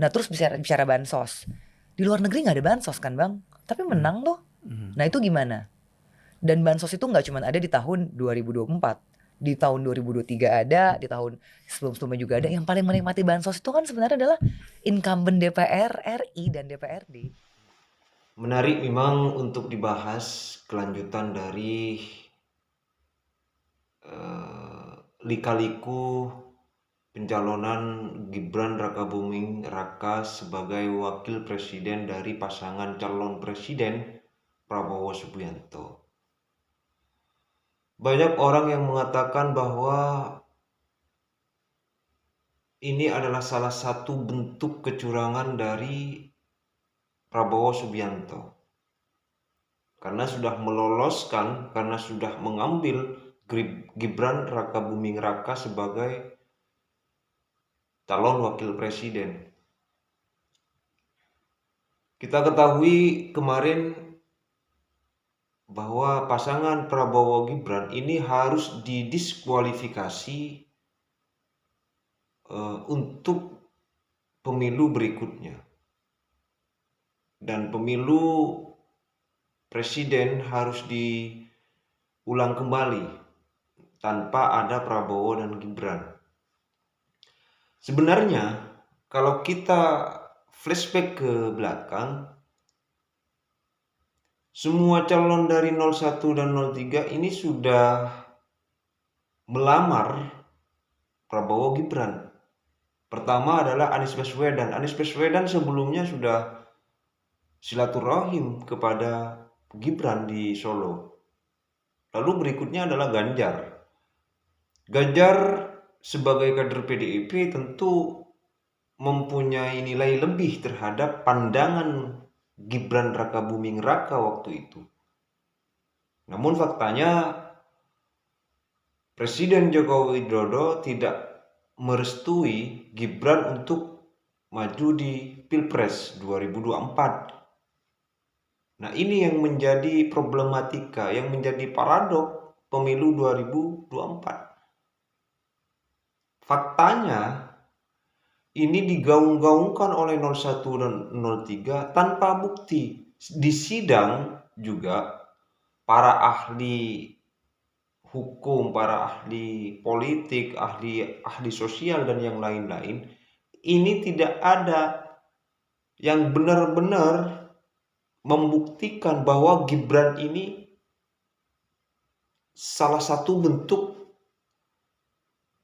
Nah terus bicara bansos, di luar negeri nggak ada bansos kan bang, tapi menang tuh. Nah itu gimana? Dan bansos itu nggak cuma ada di tahun 2024, di tahun 2023 ada, di tahun sebelum-sebelumnya juga ada. Yang paling menikmati bansos itu kan sebenarnya adalah incumbent DPR RI dan DPRD. Menarik memang untuk dibahas kelanjutan dari lika-liku pencalonan Gibran Rakabuming Raka sebagai wakil presiden dari pasangan calon presiden Prabowo Subianto. Banyak orang yang mengatakan bahwa ini adalah salah satu bentuk kecurangan dari Prabowo Subianto. Karena sudah meloloskan, karena sudah mengambil Gibran Rakabuming Raka sebagai calon wakil presiden. Kita ketahui kemarin bahwa pasangan Prabowo Gibran ini harus didiskualifikasi untuk pemilu berikutnya. Dan pemilu presiden harus diulang kembali tanpa ada Prabowo dan Gibran. Sebenarnya kalau kita flashback ke belakang, semua calon dari 01 dan 03 ini sudah melamar Prabowo Gibran. Pertama adalah Anies Baswedan. Anies Baswedan sebelumnya sudah silaturahim kepada Gibran di Solo. Lalu berikutnya adalah Ganjar. Ganjar sebagai kader PDIP tentu mempunyai nilai lebih terhadap pandangan Gibran Rakabuming Raka waktu itu. Namun faktanya Presiden Joko Widodo tidak merestui Gibran untuk maju di Pilpres 2024. Nah, ini yang menjadi problematika, yang menjadi paradok pemilu 2024. Faktanya ini digaung-gaungkan oleh 01 dan 03 tanpa bukti. Di sidang juga para ahli hukum, para ahli politik, ahli sosial dan yang lain-lain, ini tidak ada yang benar-benar membuktikan bahwa Gibran ini salah satu bentuk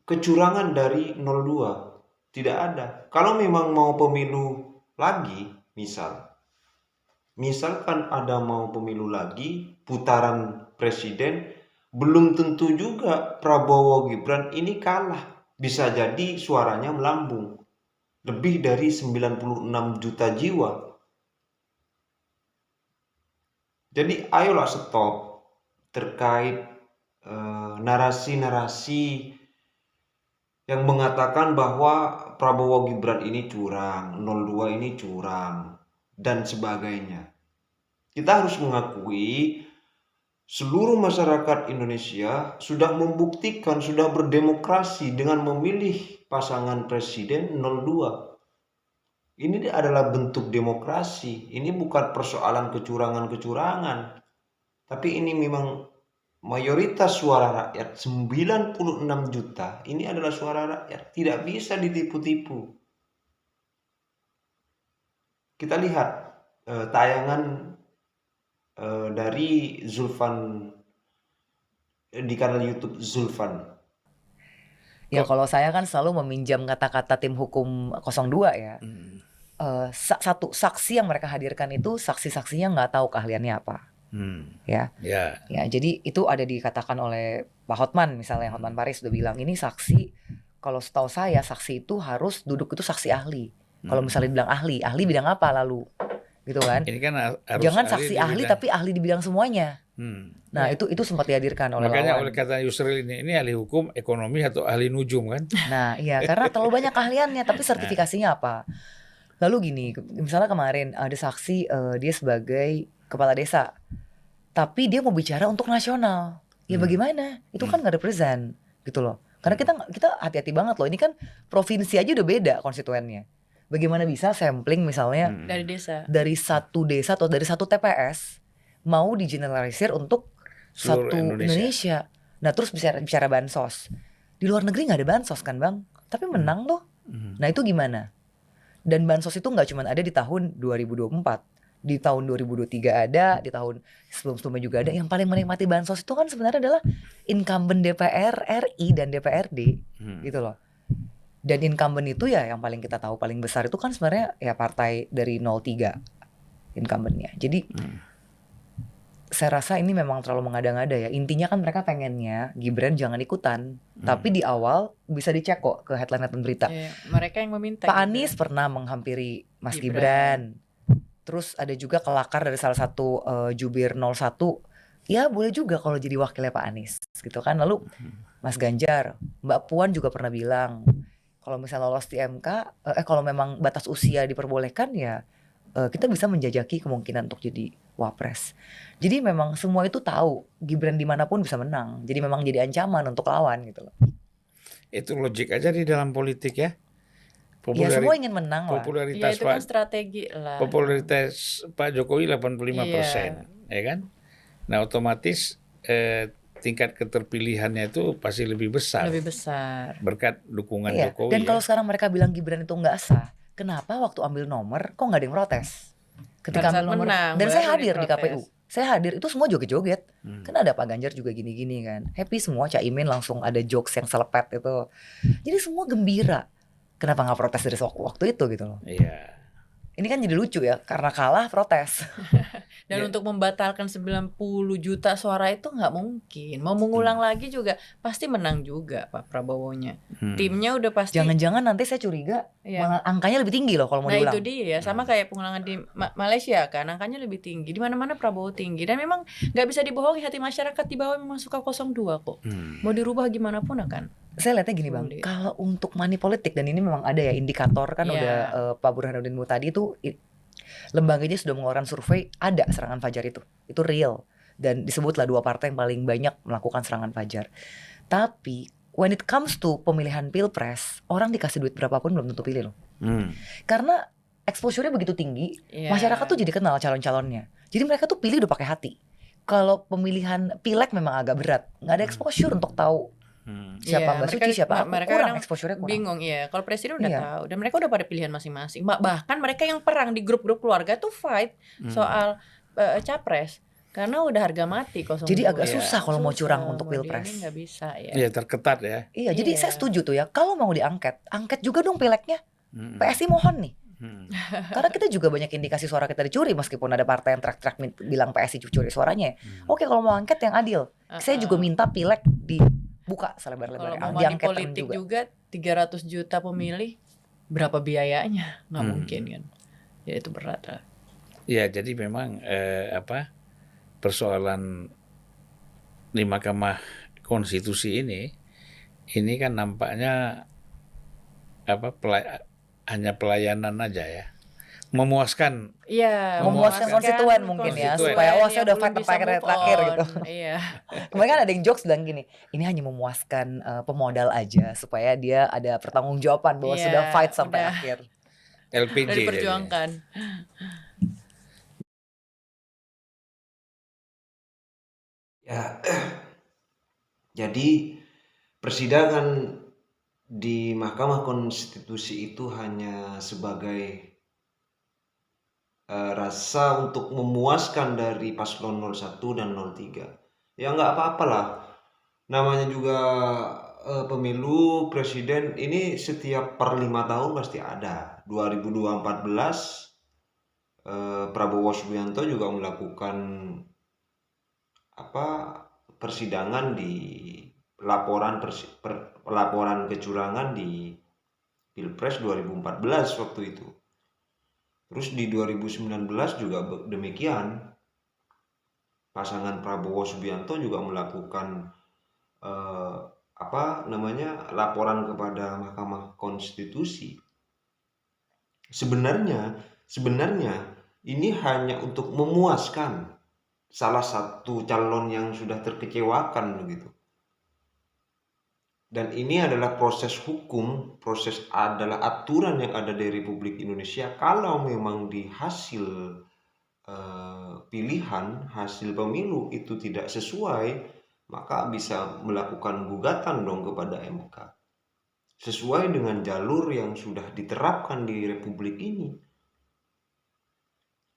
kecurangan dari 02. Tidak ada. Kalau memang mau pemilu lagi, misalkan ada mau pemilu lagi, putaran presiden, belum tentu juga Prabowo Gibran ini kalah. Bisa jadi suaranya melambung. Lebih dari 96 juta jiwa. Jadi ayolah stop terkait narasi-narasi yang mengatakan bahwa Prabowo Gibran ini curang, 02 ini curang, dan sebagainya. Kita harus mengakui seluruh masyarakat Indonesia sudah membuktikan, sudah berdemokrasi dengan memilih pasangan presiden 02. Ini adalah bentuk demokrasi. Ini bukan persoalan kecurangan-kecurangan. Tapi ini memang mayoritas suara rakyat, 96 juta. Ini adalah suara rakyat. Tidak bisa ditipu-tipu. Kita lihat tayangan dari Zulfan di kanal YouTube Zulfan. Ya kalau saya kan selalu meminjam kata-kata tim hukum 02 ya. Satu saksi yang mereka hadirkan itu saksi-saksinya nggak tahu keahliannya apa. Ya. Ya, jadi itu ada dikatakan oleh Pak Hotman misalnya, Hotman Paris udah bilang ini saksi, kalau setahu saya saksi itu harus duduk itu saksi ahli. Kalau misalnya bilang ahli bidang apa lalu? Gitu kan? Ini kan harus jangan saksi ahli tapi ahli di bidang semuanya. Nah, itu sempat dihadirkan oleh makanya lawan. oleh kata Yusril ini ahli hukum, ekonomi atau ahli nujum kan? Nah, iya karena terlalu banyak keahliannya tapi sertifikasinya apa? Lalu gini, misalnya kemarin ada saksi dia sebagai kepala desa. Tapi dia mau bicara untuk nasional. Ya bagaimana? Itu kan nggak represent gitu loh. Karena kita hati-hati banget loh. Ini kan provinsi aja udah beda konstituennya. Bagaimana bisa sampling misalnya Dari desa. dari satu desa atau dari satu TPS mau digeneralisir untuk Seluruh satu Indonesia. Indonesia. Nah terus bicara bansos. Di luar negeri nggak ada bansos kan bang, tapi menang loh. Nah itu gimana? Dan bansos itu nggak cuma ada di tahun 2024, di tahun 2023 ada, di tahun sebelum-sebelumnya juga ada. Yang paling menikmati bansos itu kan sebenarnya adalah incumbent DPR RI dan DPRD gitu loh. Dan incumbent itu ya yang paling kita tahu paling besar itu kan sebenarnya ya partai dari 03 incumbentnya. Jadi saya rasa ini memang terlalu mengada-ngada ya. Intinya kan mereka pengennya Gibran jangan ikutan. Tapi di awal bisa dicek kok ke headline-headline berita. Iya, mereka yang meminta. Pak gitu. Anies pernah menghampiri Mas Gibran. Gibran. Terus ada juga kelakar dari salah satu jubir 01. Ya boleh juga kalau jadi wakilnya Pak Anies gitu kan. Lalu Mas Ganjar, Mbak Puan juga pernah bilang kalau misalnya lolos di MK, kalau memang batas usia diperbolehkan ya kita bisa menjajaki kemungkinan untuk jadi wapres. Jadi memang semua itu tahu Gibran dimanapun bisa menang. Jadi memang jadi ancaman untuk lawan gitu loh. Itu logik aja di dalam politik ya. Ya semua ingin menang lah. Ya Popularitas itu kan strategi lah. popularitas Pak Jokowi 85%, ya kan? Nah otomatis tingkat keterpilihannya itu pasti lebih besar. Lebih besar. Berkat dukungan Iya. Jokowi. Dan ya. kalau sekarang mereka bilang Gibran itu nggak sah, kenapa waktu ambil nomor kok nggak ada yang protes? Ketika Pada saat ambil nomor, menang, dan saya baru hadir di diprotes. KPU. Saya hadir itu semua joget-joget. Kan ada Pak Ganjar juga gini-gini kan. Happy semua, Caimin langsung ada jokes yang selepet itu. Jadi semua gembira. Kenapa nggak protes dari waktu itu gitu loh? Iya. Ini kan jadi lucu ya, karena kalah protes. Dan Ya. untuk membatalkan 90 juta suara itu nggak mungkin. Mau mengulang lagi juga pasti menang juga Pak Prabowo-nya. Timnya udah pasti. Jangan-jangan nanti saya curiga Iya. malah angkanya lebih tinggi loh kalau mau Nah diulang. itu dia, sama kayak pengulangan di Malaysia kan, angkanya lebih tinggi. Di mana-mana Prabowo tinggi. Dan memang nggak bisa dibohongi, hati masyarakat di bawah memang suka 02 kok. Mau dirubah gimana pun akan. Saya lihatnya gini bang, Sulit. kalau untuk money politik dan ini memang ada ya indikator kan Iya. udah Pak Burhanuddin Muhtadi itu lembaganya sudah mengeluarkan survei ada serangan fajar itu real dan disebutlah dua partai yang paling banyak melakukan serangan fajar. Tapi when it comes to pemilihan pilpres, orang dikasih duit berapapun belum tentu pilih loh, karena exposure-nya begitu tinggi, Iya. masyarakat tuh jadi kenal calon-calonnya, jadi mereka tuh pilih udah pakai hati. Kalau pemilihan pileg memang agak berat, nggak ada exposure untuk tahu siapa Iya, Mbak Suci, siapa aku, mereka kurang kadang exposure-nya kurang. bingung ya. Kalau presiden udah Iya. tahu dan mereka udah pada pilihan masing-masing. Bahkan mereka yang perang di grup-grup keluarga tuh fight soal capres karena udah harga mati 02. Jadi agak Iya. susah kalau mau curang Susah, untuk mau pilpres. Ini nggak bisa ya. Iya terketat ya. Iya, jadi Iya. saya setuju tuh ya. Kalau mau diangket, angket juga dong pileknya. PSI mohon nih. Karena kita juga banyak indikasi suara kita dicuri meskipun ada partai yang track bilang PSI curi suaranya. Oke, kalau mau angket yang adil. Saya juga minta pilek dibuka Kalau selebar-lebarnya. mau money Diangketkan politik juga. juga 300 juta pemilih berapa biayanya? Nggak mungkin kan. Ya itu berat lah. Ya jadi memang persoalan di Mahkamah Konstitusi ini kan nampaknya hanya pelayanan aja ya, memuaskan. Iya, Memuaskan konstituen mungkin ya, konstituen. supaya wah saya yang udah belum fight bisa sampai move terakhir on. gitu. Iya. Kemarin kan ada yang jokes bilang gini, ini hanya memuaskan pemodal aja supaya dia ada pertanggungjawaban bahwa Iya, sudah fight sampai udah. akhir. LPG Udah diperjuangkan. Ya, jadi persidangan di Mahkamah Konstitusi itu hanya sebagai rasa untuk memuaskan dari paslon 01 dan 03. Ya nggak apa-apa lah. Namanya juga pemilu presiden ini setiap per 5 tahun pasti ada. 2014 Prabowo Subianto juga melakukan persidangan di laporan kecurangan di Pilpres 2014 waktu itu. Terus di 2019 juga demikian. Pasangan Prabowo Subianto juga melakukan laporan kepada Mahkamah Konstitusi. Sebenarnya ini hanya untuk memuaskan salah satu calon yang sudah terkecewakan begitu. Dan ini adalah proses hukum, proses adalah aturan yang ada di Republik Indonesia. Kalau memang di hasil pilihan, hasil pemilu itu tidak sesuai, maka bisa melakukan gugatan dong kepada MK. Sesuai dengan jalur yang sudah diterapkan di Republik ini.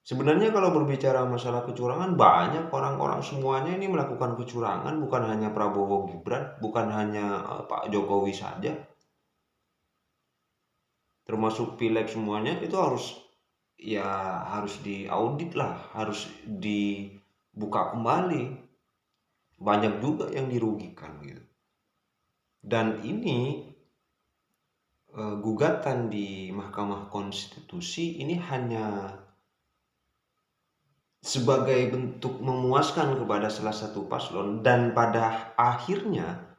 Sebenarnya kalau berbicara masalah kecurangan, banyak orang-orang semuanya ini melakukan kecurangan, bukan hanya Prabowo Gibran, bukan hanya Pak Jokowi saja. Termasuk pileg semuanya itu harus diaudit lah, harus dibuka kembali. Banyak juga yang dirugikan gitu. Dan ini gugatan di Mahkamah Konstitusi ini hanya sebagai bentuk memuaskan kepada salah satu paslon, dan pada akhirnya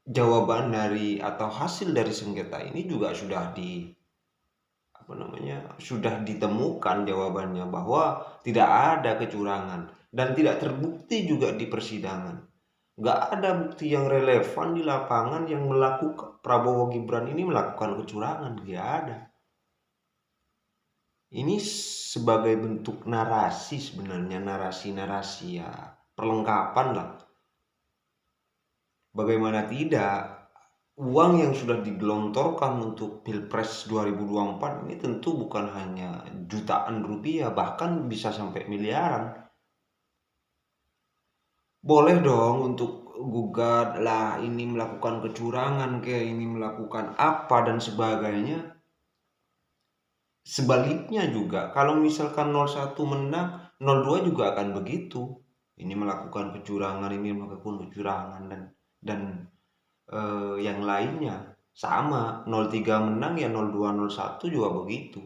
jawaban dari atau hasil dari sengketa ini juga sudah ditemukan jawabannya bahwa tidak ada kecurangan dan tidak terbukti juga di persidangan. Nggak ada bukti yang relevan di lapangan yang melakukan Prabowo Gibran ini melakukan kecurangan, nggak ada. Ini sebagai bentuk narasi sebenarnya, narasi-narasi ya, perlengkapan lah. Bagaimana tidak, uang yang sudah digelontorkan untuk Pilpres 2024 ini tentu bukan hanya jutaan rupiah, bahkan bisa sampai miliaran. Boleh dong untuk gugat lah, ini melakukan kecurangan kayak ini melakukan apa dan sebagainya. Sebaliknya juga, kalau misalkan 01 menang, 02 juga akan begitu. Ini melakukan kecurangan, ini melakukan kecurangan, dan yang lainnya sama. 03 menang ya 02, 01 juga begitu.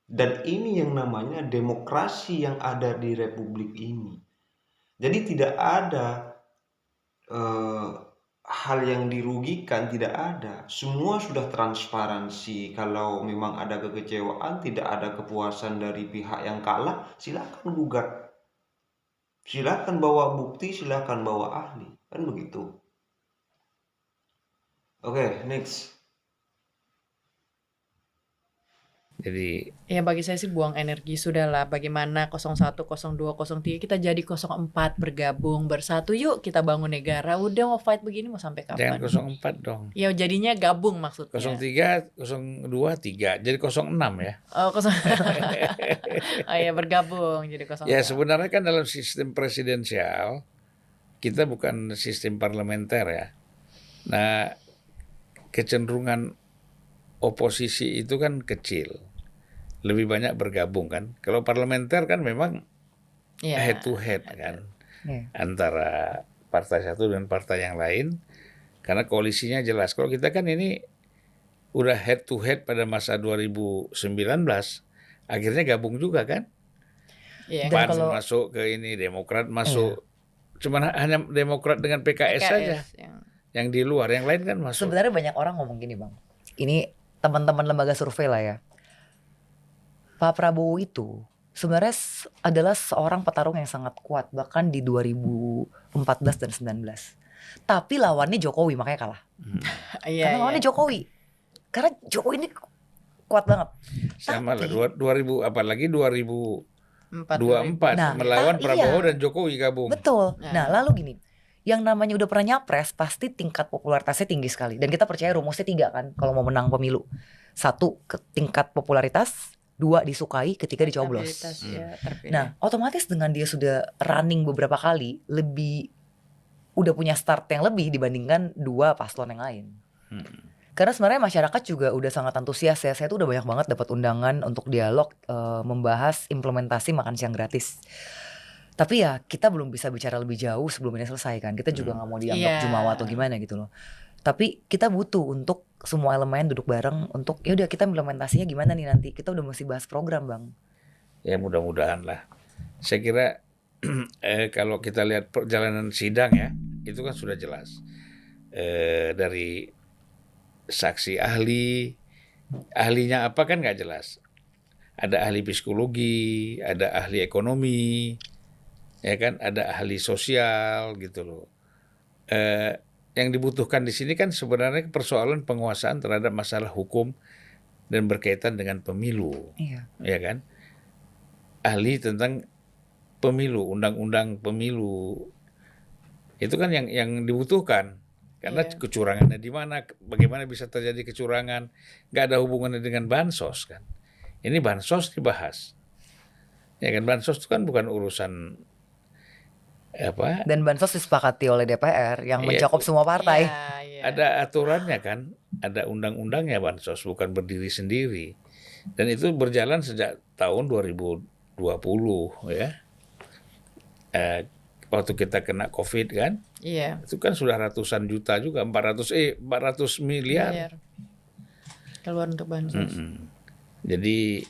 Dan ini yang namanya demokrasi yang ada di Republik ini. Jadi tidak ada hal yang dirugikan, tidak ada. Semua sudah transparansi. Kalau memang ada kekecewaan, tidak ada kepuasan dari pihak yang kalah, silakan gugat. Silakan bawa bukti, silakan bawa ahli. Kan begitu. Oke, next. Jadi Ya bagi saya sih buang energi sudahlah. Bagaimana 01, 02, 03 kita jadi 04 bergabung bersatu. Yuk kita bangun negara. Udah mau fight begini mau sampai jangan kapan? 04 dong. Ya jadinya gabung maksudnya. 03, 02, 3. Jadi 06 ya. Oh, oh ya bergabung jadi 06. Ya sebenarnya kan dalam sistem presidensial kita bukan sistem parlementer ya. Nah, kecenderungan oposisi itu kan kecil. Lebih banyak bergabung kan. Kalau parlementer kan memang head to head kan. Antara partai satu dan partai yang lain. Karena koalisinya jelas. Kalau kita kan ini udah head to head pada masa 2019. Akhirnya gabung juga kan. Iya. PAN masuk ke ini, Demokrat masuk. Cuman hanya Demokrat dengan PKS saja yang di luar, yang lain kan masuk. Sebenarnya banyak orang ngomong gini Bang. Ini teman-teman lembaga survei lah ya. Pak Prabowo itu sebenarnya adalah seorang petarung yang sangat kuat bahkan di 2014 dan 19. Tapi lawannya Jokowi makanya kalah. Karena lawannya Jokowi. Karena Jokowi ini kuat banget. Sama lah 2000 apalagi 2024 melawan Prabowo dan Jokowi gabung. Betul. Nah, lalu gini. Yang namanya udah pernah nyapres pasti tingkat popularitasnya tinggi sekali. Dan kita percaya rumusnya 3 kan kalau mau menang pemilu. 1 tingkat popularitas, 2 disukai, 3 dicoblos. Nah, otomatis dengan dia sudah running beberapa kali, udah punya start yang lebih dibandingkan 2 paslon yang lain. Karena sebenarnya masyarakat juga udah sangat antusias ya. Saya tuh udah banyak banget dapat undangan untuk dialog membahas implementasi makan siang gratis. Tapi ya kita belum bisa bicara lebih jauh sebelum ini selesai kan. Kita juga gak mau dianggap jumawa atau gimana gitu loh. Tapi kita butuh untuk semua elemen duduk bareng untuk ya udah kita implementasinya gimana nih nanti. Kita udah mesti bahas program Bang. Ya mudah-mudahan lah. Saya kira kalau kita lihat perjalanan sidang ya, itu kan sudah jelas. Dari saksi ahlinya apa kan gak jelas. Ada ahli psikologi, ada ahli ekonomi, ya kan, ada ahli sosial gitu loh. eh, yang dibutuhkan di sini kan sebenarnya persoalan penguasaan terhadap masalah hukum dan berkaitan dengan pemilu, Iya. ya kan? Ahli tentang pemilu, undang-undang pemilu, itu kan yang dibutuhkan. Karena Iya. kecurangannya di mana, bagaimana bisa terjadi kecurangan, nggak ada hubungannya dengan bansos kan. Ini bansos dibahas, ya kan? Bansos itu kan bukan urusan apa, Dan bansos disepakati oleh DPR yang ya, mencakup semua partai. Iya, iya. ada aturannya kan, ada undang-undangnya bansos, bukan berdiri sendiri. Dan itu berjalan sejak tahun 2020 ya. Waktu kita kena COVID kan, Iya. itu kan sudah ratusan juta juga, 400 miliar. Miliar. Keluar untuk bansos. Mm-mm. Jadi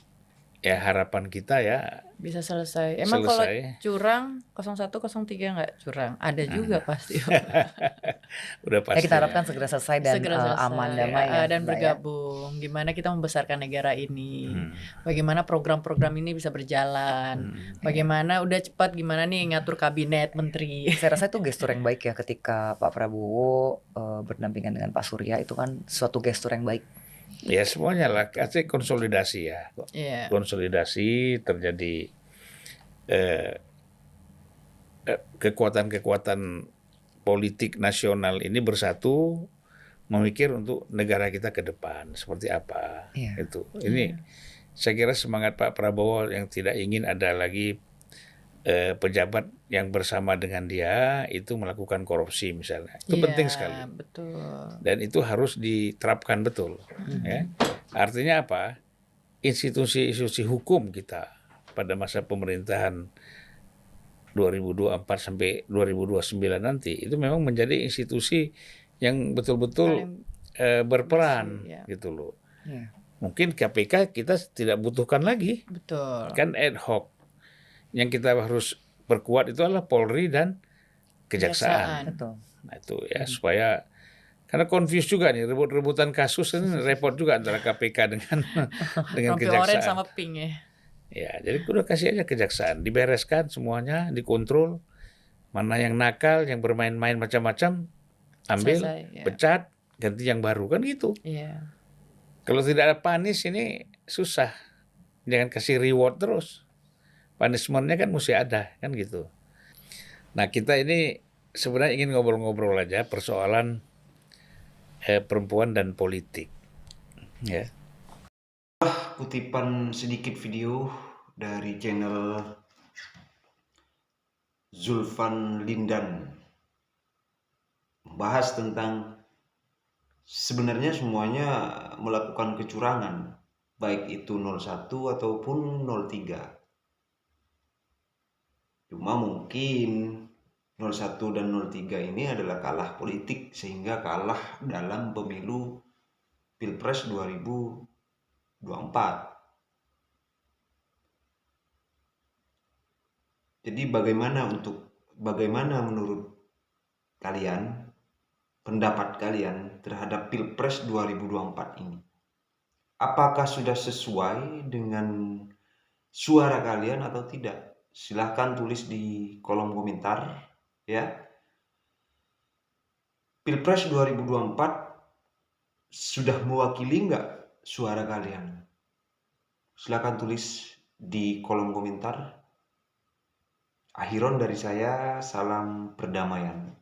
ya harapan kita ya Bisa selesai. Emang kalau selesai. curang 01, 03 nggak curang? Ada juga pasti. Udah Ya pasti. kita harapkan segera selesai dan Segera selesai. aman damai ya, Dan Mbak ya. bergabung. Gimana kita membesarkan negara ini? Hmm. Bagaimana program-program ini bisa berjalan? Bagaimana udah cepat gimana nih ngatur kabinet menteri? Saya rasa itu gestur yang baik ya ketika Pak Prabowo berdampingan dengan Pak Surya, itu kan suatu gestur yang baik. Ya semuanya lah, kasih konsolidasi ya. Iya. Konsolidasi terjadi kekuatan-kekuatan politik nasional ini bersatu memikir untuk negara kita ke depan seperti apa. Iya. Itu. Ini saya kira semangat Pak Prabowo yang tidak ingin ada lagi pejabat yang bersama dengan dia itu melakukan korupsi misalnya. Itu penting sekali. Betul. Dan itu harus diterapkan betul. Ya. Artinya apa? Institusi-institusi hukum kita pada masa pemerintahan 2024 sampai 2029 nanti itu memang menjadi institusi yang betul-betul berperan bersih, ya. gitu loh. Iya. Mungkin KPK kita tidak butuhkan lagi, Betul. kan ad hoc. Yang kita harus perkuat itu adalah Polri dan Kejaksaan. Betul. Nah itu ya supaya, karena confused juga nih rebut-rebutan kasus ini repot juga antara KPK dengan Rompi Kejaksaan. orange sama pink ya. Ya, jadi udah kasih aja Kejaksaan, dibereskan semuanya, dikontrol. Mana yang nakal, yang bermain-main macam-macam, ambil, Selesai, ya. pecat, ganti yang baru kan gitu. Iya. Kalau tidak ada panis ini susah. Jangan kasih reward terus. Punishment-nya kan mesti ada, kan gitu. Nah, kita ini sebenarnya ingin ngobrol-ngobrol aja persoalan perempuan dan politik. Ya. Kutipan sedikit video dari channel Zulfan Lindan membahas tentang sebenarnya semuanya melakukan kecurangan, baik itu 01 ataupun 03. Cuma mungkin 01 dan 03 ini adalah kalah politik sehingga kalah dalam pemilu Pilpres 2024. Jadi bagaimana menurut kalian, pendapat kalian terhadap Pilpres 2024 ini? Apakah sudah sesuai dengan suara kalian atau tidak? Silahkan tulis di kolom komentar ya. Pilpres 2024 sudah mewakili nggak suara kalian? Silahkan tulis di kolom komentar. Akhiron dari saya, salam perdamaian.